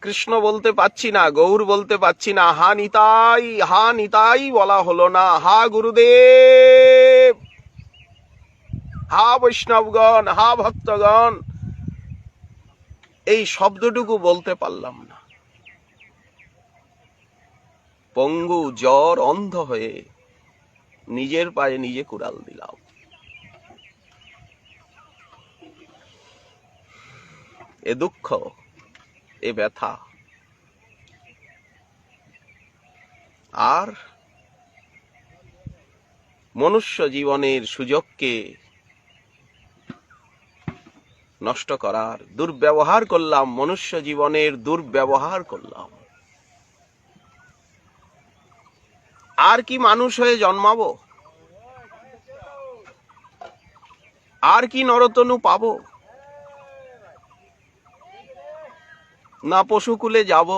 কৃষ্ণ বলতে পাচ্ছি না, গৌর বলতে পাচ্ছি না, হা নিতাই বলা হলো না, হা গুরুদেব, হা বৈষ্ণবগণ, হা ভক্তগণ, এই শব্দটুকু বলতে পারলাম না। পঙ্গু, জ্বর, অন্ধ হয়ে নিজের পায়ে নিজে কুড়াল দিলাম। এ দুঃখ, এ ব্যথা, আর মনুষ্য জীবনের সুযোগকে নষ্ট করার দুর্ব্যবহার করলাম, মনুষ্য জীবনের দুর্ব্যবহার করলাম। আর কি মানুষ হয়ে জন্মাবো? আর কি নরতনু পাবো? না পশুকুলে যাব?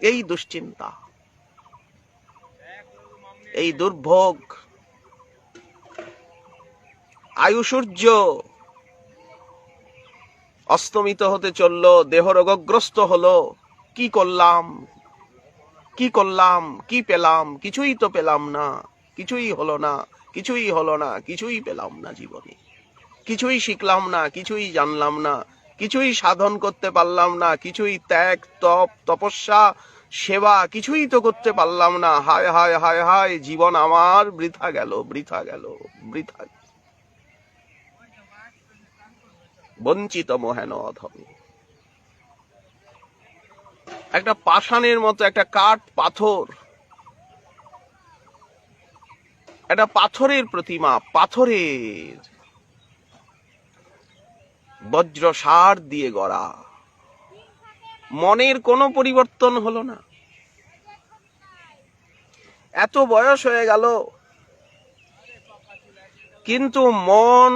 এই দুশ্চিন্তা, এই দুর্ভোগ, আয়ুসূর্য অস্তমিত হতে চলল, দেহ রোগগ্রস্ত হলো। কি করলাম, কি করলাম, কি পেলাম? কিছুই তো পেলাম না, কিছুই হলো না, কিছুই হলো না, কিছুই পেলাম না জীবনে, কিছুই শিখলাম না, কিছুই জানলাম না, কিছুই সাধন করতে পারলাম না, কিছুই ত্যাগ, তপ, তপস্যা, সেবা কিছুই তো করতে পারলাম না। হায় হায় হায় হায়, জীবন আমার বৃথা গেল, বৃথা গেল, বৃথা। বঞ্চিত মহেন অধমে। একটা পাষাণের মতো, একটা কাঠ পাথর, একটা পাথরের প্রতিমা, পাথরের বজ্র সার দিয়ে গড়া, মনের কোনো পরিবর্তন হলো না। এত বয়স হয়ে গেল, কিন্তু মন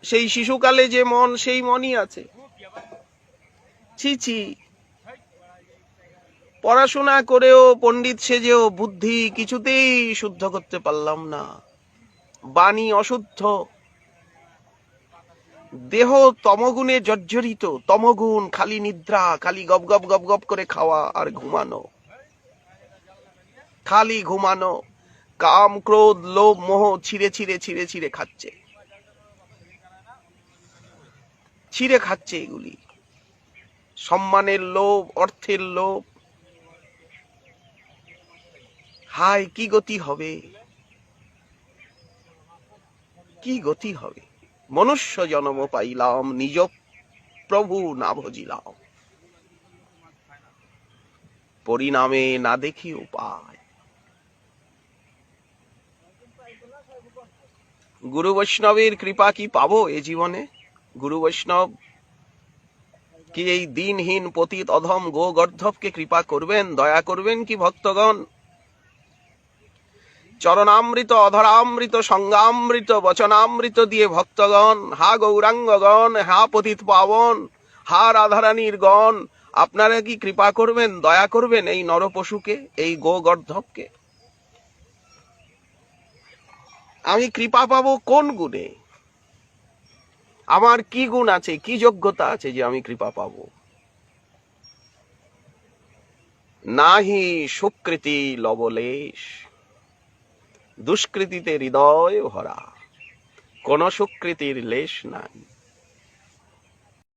সেই শিশুকালে যে মন, সেই মনই আছে। ছি ছি, পড়াশোনা করেও, পণ্ডিত সেজেও বুদ্ধি কিছুতেই শুদ্ধ করতে পারলাম না। বাণী অশুদ্ধ, দেহ তমগুণে জর্জরিত, তমগুণ, খালি নিদ্রা, খালি গপ গপ গপ গপ করে খাওয়া আর ঘুমানো, খালি ঘুমানো। কাম, ক্রোধ, লোভ, মোহ ছিঁড়ে ছিঁড়ে ছিঁড়ে ছিঁড়ে খাচ্ছে, ছিঁড়ে খাচ্ছে এগুলি। সম্মানের লোভ, অর্থের লোভ। হায়, কি গতি হবে, কি গতি হবে? মনুষ্য জন্ম পাইলাম, নিজ প্রভু না ভজিলাম, পরিণামে না দেখি উপায়। গুরু বৈষ্ণবের কৃপা কি পাবো এ জীবনে? গুরু বৈষ্ণব কি এই দিনহীন পতিত অধম গো গর্ধবকে কৃপা করবেন, দয়া করবেন কি ভক্তগণ? চরণামৃত, অধরামৃত, সঙ্গামৃত, বচনামৃত দিয়ে ভক্তগণ, হা গৌরাঙ্গগণ, হা পতিত পাবন, হা রাধারানীর গণ, আপনারা কি কৃপা করবেন, দয়া করবেন এই নরপশুকে, এই গো গর্ধবকে? আমি কৃপা পাবো কোন গুণে? আমার কি গুণ আছে, কি যোগ্যতা আছে যে আমি কৃপা পাবো? নাহি সুকৃতি লবলেশ, দুষ্কৃতিতে হৃদয় ভরা, কোন সুকৃতির লেশ নাই।